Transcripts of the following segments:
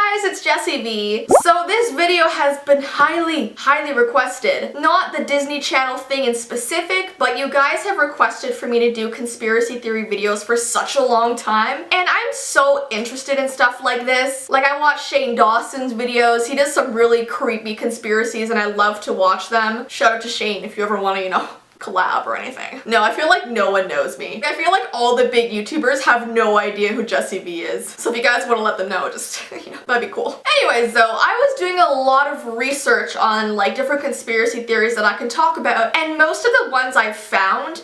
guys, it's Jessie V. So this video has been highly requested. Not the Disney Channel thing in specific, but you guys have requested for me to do conspiracy theory videos for such a long time. And I'm so interested in stuff like this. Like, I watch Shane Dawson's videos. He does some really creepy conspiracies and I love to watch them. Shout out to Shane if you ever want to, collab or anything. No, I feel like no one knows me. I feel like all the big YouTubers have no idea who Jessie V is. So if you guys want to let them know, just, that'd be cool. Anyways though, I was doing a lot of research on like different conspiracy theories that I can talk about, and most of the ones I've found,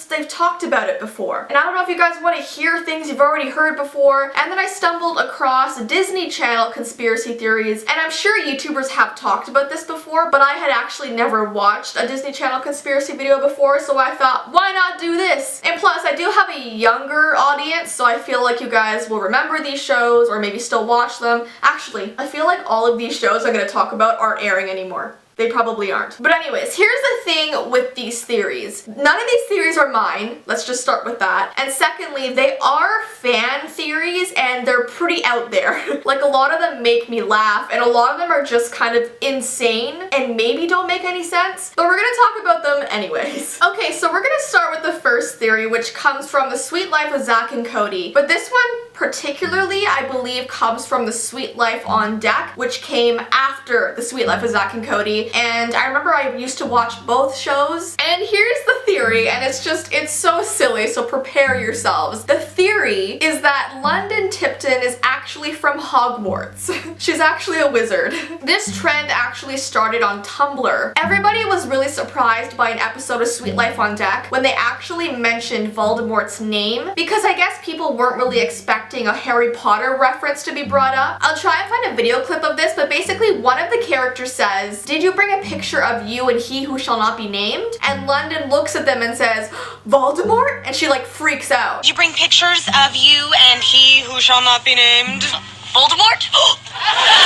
they've talked about it before. And I don't know if you guys want to hear things you've already heard before, and then I stumbled across Disney Channel conspiracy theories, and I'm sure YouTubers have talked about this before, but I had actually never watched a Disney Channel conspiracy video before, so I thought, why not do this? And plus, I do have a younger audience, so I feel like you guys will remember these shows or maybe still watch them. Actually, I feel like all of these shows I'm going to talk about aren't airing anymore. They probably aren't. But anyways, here's the thing with these theories. None of these theories are mine. Let's just start with that. And secondly, they are fan theories and they're pretty out there. Like, a lot of them make me laugh and a lot of them are just kind of insane and maybe don't make any sense. But we're gonna talk about them anyways. Okay, so we're gonna start with the first theory, which comes from The Suite Life of Zack and Cody. But this one particularly, I believe, comes from The Suite Life on Deck, which came after The Suite Life of Zack and Cody. And I remember I used to watch both shows. And here's the theory, and it's so silly, so prepare yourselves. The theory is that London Tipton is actually from Hogwarts. She's actually a wizard. This trend actually started on Tumblr. Everybody was really surprised by an episode of Suite Life on Deck when they actually mentioned Voldemort's name, because I guess people weren't really expecting a Harry Potter reference to be brought up. I'll try and find a video clip of this, but basically one of the characters says, "Did you bring a picture of you and he who shall not be named?" And London looks at them and says, "Voldemort?" And she like freaks out. "Did you bring pictures of you and he who shall not be named? Voldemort?"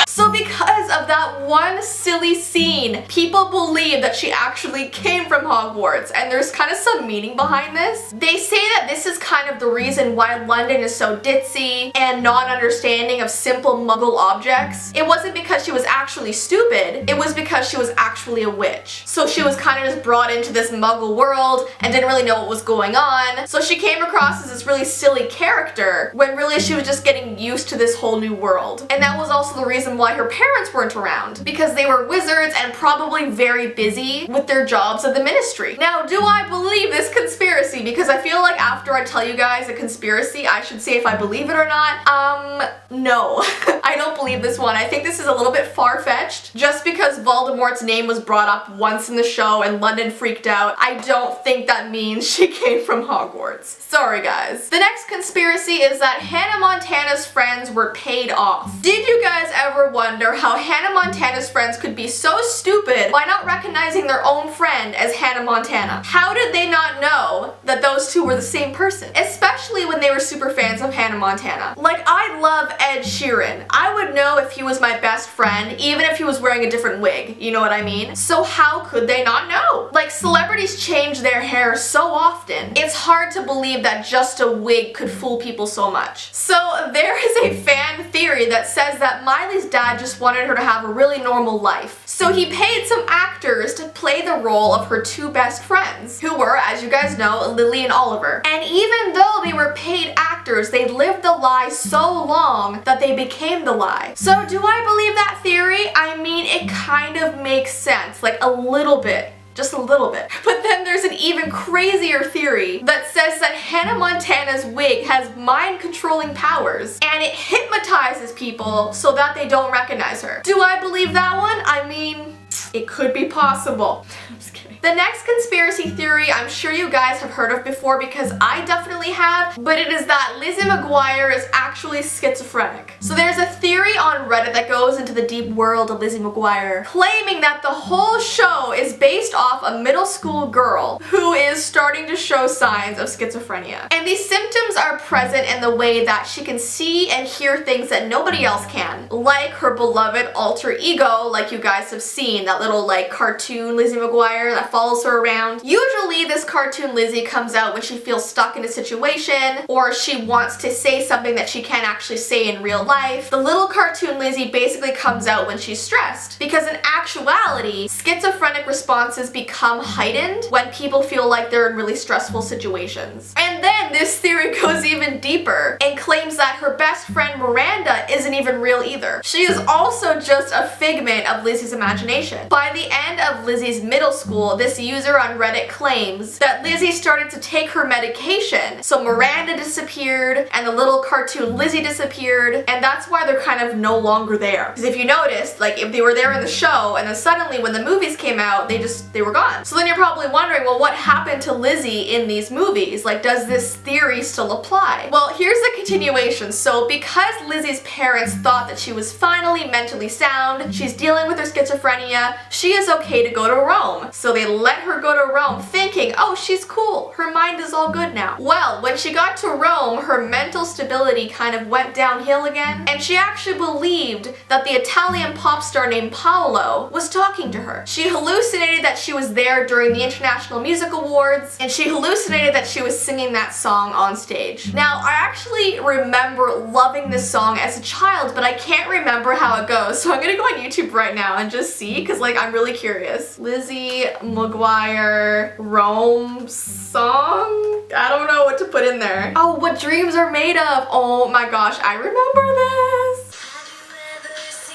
So because of that one silly scene, people believe that she actually came from Hogwarts, and there's kind of some meaning behind this. They say that this is kind of the reason why London is so ditzy and non-understanding of simple muggle objects. It wasn't because she was actually stupid, it was because she was actually a witch. So she was kind of just brought into this muggle world and didn't really know what was going on. So she came across as this really silly character when really she was just getting used to this whole new world. And that was also the reason why her parents weren't around, because they were wizards and probably very busy with their jobs at the ministry. Now, do I believe this conspiracy? Because I feel like after I tell you guys a conspiracy, I should say if I believe it or not. No. I don't believe this one. I think this is a little bit far-fetched. Just because Voldemort's name was brought up once in the show and London freaked out, I don't think that means she came from Hogwarts. Sorry, guys. The next conspiracy is that Hannah Montana's friends were paid off. Did you guys ever wonder how Hannah Montana's friends could be so stupid by not recognizing their own friend as Hannah Montana? How did they not know that those two were the same person? Especially when they were super fans of Hannah Montana. Like, I love Ed Sheeran. I would know if he was my best friend, even if he was wearing a different wig, you know what I mean? So how could they not know? Like, celebrities change their hair so often, it's hard to believe that just a wig could fool people so much. So there is a fan theory that says that Miley's dad just wanted her to have a really normal life. So he paid some actors to play the role of her two best friends, who were, as you guys know, Lily and Oliver. And even though they were paid actors, they lived the lie so long that they became the lie. So do I believe that theory? I mean, it kind of makes sense, like a little bit. Just a little bit. But then there's an even crazier theory that says that Hannah Montana's wig has mind-controlling powers and it hypnotizes people so that they don't recognize her. Do I believe that one? I mean, it could be possible. I'm just kidding. The next conspiracy theory I'm sure you guys have heard of before, because I definitely have, but it is that Lizzie Mcguire is actually schizophrenic. So there's a theory on Reddit that goes into the deep world of Lizzie Mcguire, claiming that the whole show is based off a middle school girl who is starting to show signs of schizophrenia. And these symptoms are present in the way that she can see and hear things that nobody else can, like her beloved alter ego, like you guys have seen, that little like cartoon Lizzie Mcguire that follows her around. Usually this cartoon Lizzie comes out when she feels stuck in a situation, or she wants to say something that she can't actually say in real life. The little cartoon Lizzie basically comes out when she's stressed, because in actuality, schizophrenic responses become heightened when people feel like they're in really stressful situations. And then this theory goes even deeper and claims that her best friend Miranda isn't even real either. She is also just a figment of Lizzie's imagination. By the end of Lizzie's middle school, this user on Reddit claims that Lizzie started to take her medication, so Miranda disappeared and the little cartoon Lizzie disappeared, and that's why they're kind of no longer there. Because if you noticed, like if they were there in the show and then suddenly when the movies came out, they were gone. So then you're probably wondering, well, what happened to Lizzie in these movies? Like, does this theory still apply? Well, here's the continuation. So because Lizzie's parents thought that she was finally mentally sound, she's dealing with her schizophrenia, she is okay to go to Rome. So they let her go to Rome thinking, oh, she's cool, her mind is all good now. Well, when she got to Rome, her mental stability kind of went downhill again, and she actually believed that the Italian pop star named Paolo was talking to her. She hallucinated that she was there during the International Music Awards, and she hallucinated that she was singing that song on stage. Now, I actually remember loving this song as a child, but I can't remember how it goes, so I'm gonna go on YouTube right now and just see, because like I'm really curious. Lizzie Mcguire Rome song? I don't know what to put in there. Oh, what dreams are made of. Oh my gosh, I remember this.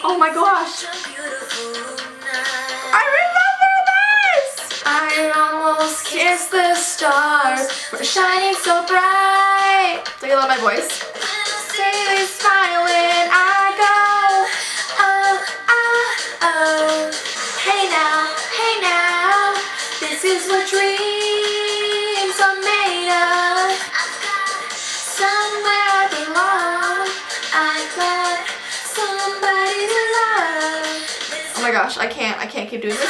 Oh my gosh. I remember this! I almost kissed the stars for shining so bright. Do you love my voice? Say they smile when I go. Oh, oh, oh. Hey now, this is what dreams are made of. Somewhere I belong, I've got somebody to love. Oh my gosh, I can't keep doing this.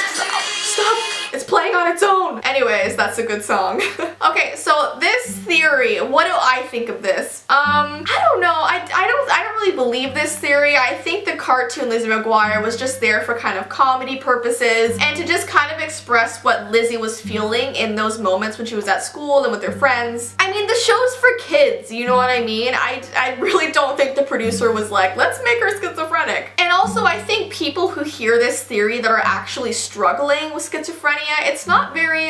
Stop! It's playing on its own. Anyways, that's a good song. Okay, so this theory, what do I think of this? I don't know. I don't really believe this theory. I think the cartoon Lizzie McGuire was just there for kind of comedy purposes and to just kind of express what Lizzie was feeling in those moments when she was at school and with her friends. I mean, the show's for kids, you know what I mean? I really don't think the producer was like, let's make her schizophrenic. And also, I think people who hear this theory that are actually struggling with schizophrenia, it's not very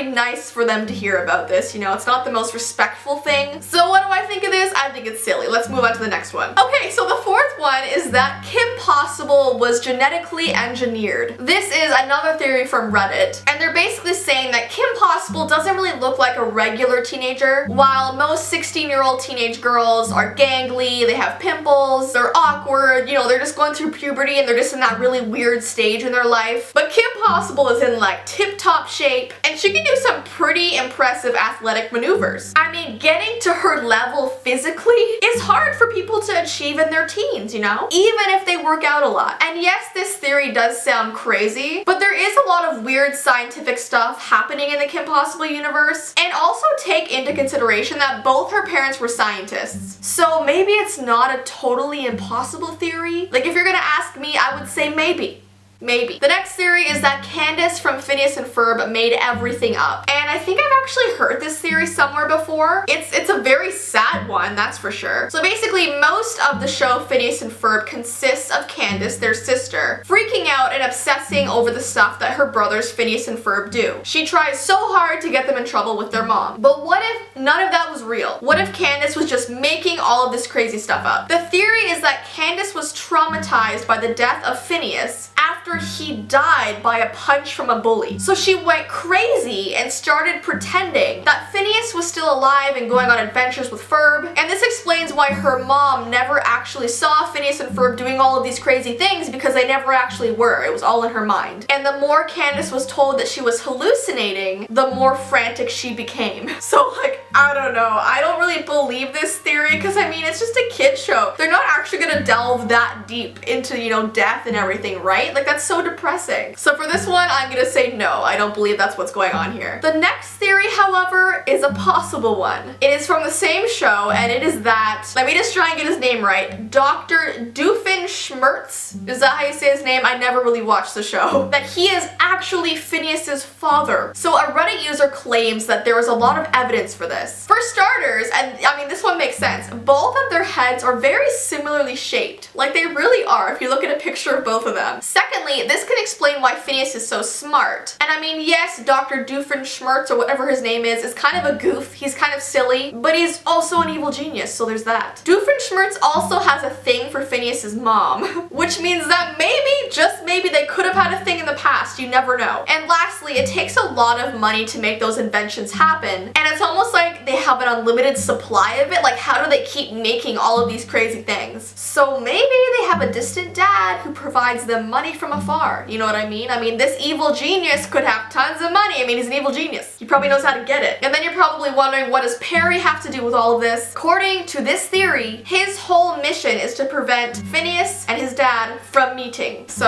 nice for them to hear about this, you know? It's not the most respectful thing. So what do I think of this? I think it's silly. Let's move on to the next one. Okay, so the fourth one is that Kim Possible was genetically engineered. This is another theory from Reddit, and they're basically saying that Kim Possible doesn't really look like a regular teenager. While most 16-year-old teenage girls are gangly, they have pimples, they're awkward, you know, they're just going through puberty and they're just in that really weird stage in their life. But Kim Possible is in like tip-top shape, and she can do some pretty impressive athletic maneuvers. I mean, getting to her level physically is hard for people to achieve in their teens, you know? Even if they work out a lot. And yes, this theory does sound crazy, but there is a lot of weird scientific stuff happening in the Kim Possible universe. And also take into consideration that both her parents were scientists. So maybe it's not a totally impossible theory. Like, if you're gonna ask me, I would say maybe. Maybe. The next theory is that Candice from Phineas and Ferb made everything up. And I think I've actually heard this theory somewhere before. It's a very sad one, that's for sure. So basically, most of the show Phineas and Ferb consists of Candice, their sister, freaking out and obsessing over the stuff that her brothers Phineas and Ferb do. She tries so hard to get them in trouble with their mom. But what if none of that was real? What if Candice was just making all of this crazy stuff up? The theory is that Candice was traumatized by the death of Phineas after he died by a punch from a bully. So she went crazy and started pretending that Phineas was still alive and going on adventures with Ferb. And this explains why her mom never actually saw Phineas and Ferb doing all of these crazy things, because they never actually were. It was all in her mind. And the more Candice was told that she was hallucinating, the more frantic she became. So like, I don't know. I don't really believe this theory, because I mean, it's just a kid show. They're not actually gonna delve that deep into, you know, death and everything, right? Like, that's That's so depressing. So for this one, I'm gonna say no. I don't believe that's what's going on here. The next theory, however, is a possible one. It is from the same show, and it is that, let me just try and get his name right, Dr. Doofenshmirtz, is that how you say his name? I never really watched the show. That he is actually Phineas's father. So a Reddit user claims that there was a lot of evidence for this. For starters, and I mean this one makes sense, both of their heads are very similarly shaped. Like they really are if you look at a picture of both of them. Secondly, this can explain why Phineas is so smart. And I mean, yes, Dr. Doofenshmirtz or whatever his name is kind of a goof. He's kind of silly, but he's also an evil genius, so there's that. Doofenshmirtz also has a thing for Phineas's mom, which means that maybe, just maybe, they could have had a thing in the past. You never know. And lastly, it takes a lot of money to make those inventions happen, and it's almost like they have an unlimited supply of it. Like, how do they keep making all of these crazy things? So maybe they have a distant dad who provides them money from afar. You know what I mean? I mean, this evil genius could have tons of money. I mean, he's an evil genius. He probably knows how to get it. And then you're probably wondering, what does Perry have to do with all of this? According to this theory, his whole mission is to prevent Phineas and his dad from meeting. So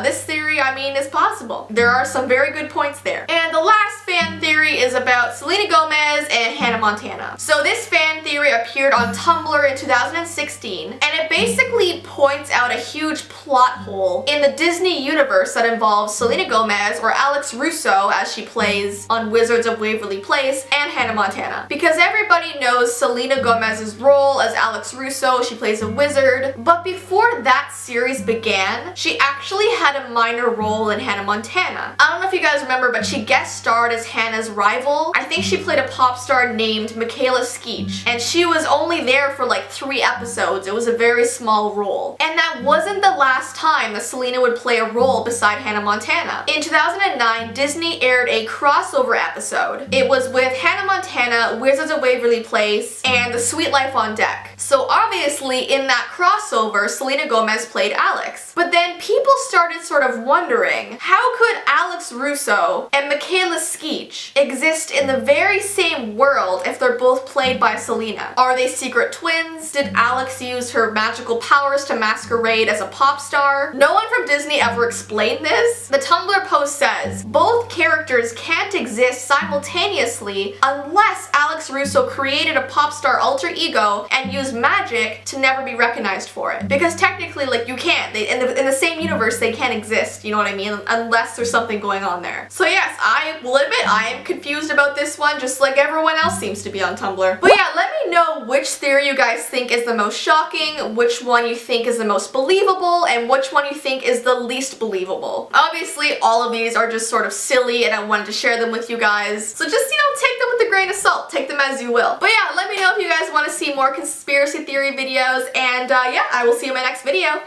this theory, I mean, is possible. There are some very good points there. And the last fan theory is about Selena Gomez and Hannah Montana. So this fan theory appeared on Tumblr in 2016, and it basically points out a huge plot hole in the Disney universe that involves Selena Gomez, or Alex Russo as she plays on Wizards of Waverly Place, and Hannah Montana. Because everybody knows Selena Gomez's role as Alex Russo, she plays a wizard, but before that series began, she actually had a minor role in Hannah Montana. I don't know if you guys remember, but she guest starred as Hannah's rival. I think she played a pop star named Michaela Skeech, and she was only there for like 3 episodes. It was a very small role. And that wasn't the last time that Selena would play a role beside Hannah Montana. In 2009, Disney aired a crossover episode. It was with Hannah Montana, Wizards of Waverly Place, and The Sweet Life on Deck. So obviously in that crossover, Selena Gomez played Alex. But then people started sort of wondering, how could Alex Russo and Michaela Skeech exist in the very same world if they're both played by Selena? Are they secret twins? Did Alex use her magical powers to masquerade as a pop star? No one from Disney ever explained this. The Tumblr post says, both characters can't exist simultaneously unless Alex Russo created a pop star alter ego and used magic to never be recognized for it. Because technically, like, you can't. In the same universe, they can't exist, you know what I mean? Unless there's something going on there. So yes, I will admit I am confused about this one, just like everyone else seems to be on Tumblr. But yeah, let me know which theory you guys think is the most shocking, which one you think is the most believable, and which one you think is the least believable. Obviously, all of these are just sort of silly, and I wanted to share them with you guys. So just, you know, take them with a grain of salt. Take them as you will. But yeah, let me know if you guys want to see more conspiracy theory videos, and yeah, I will see you in my next video.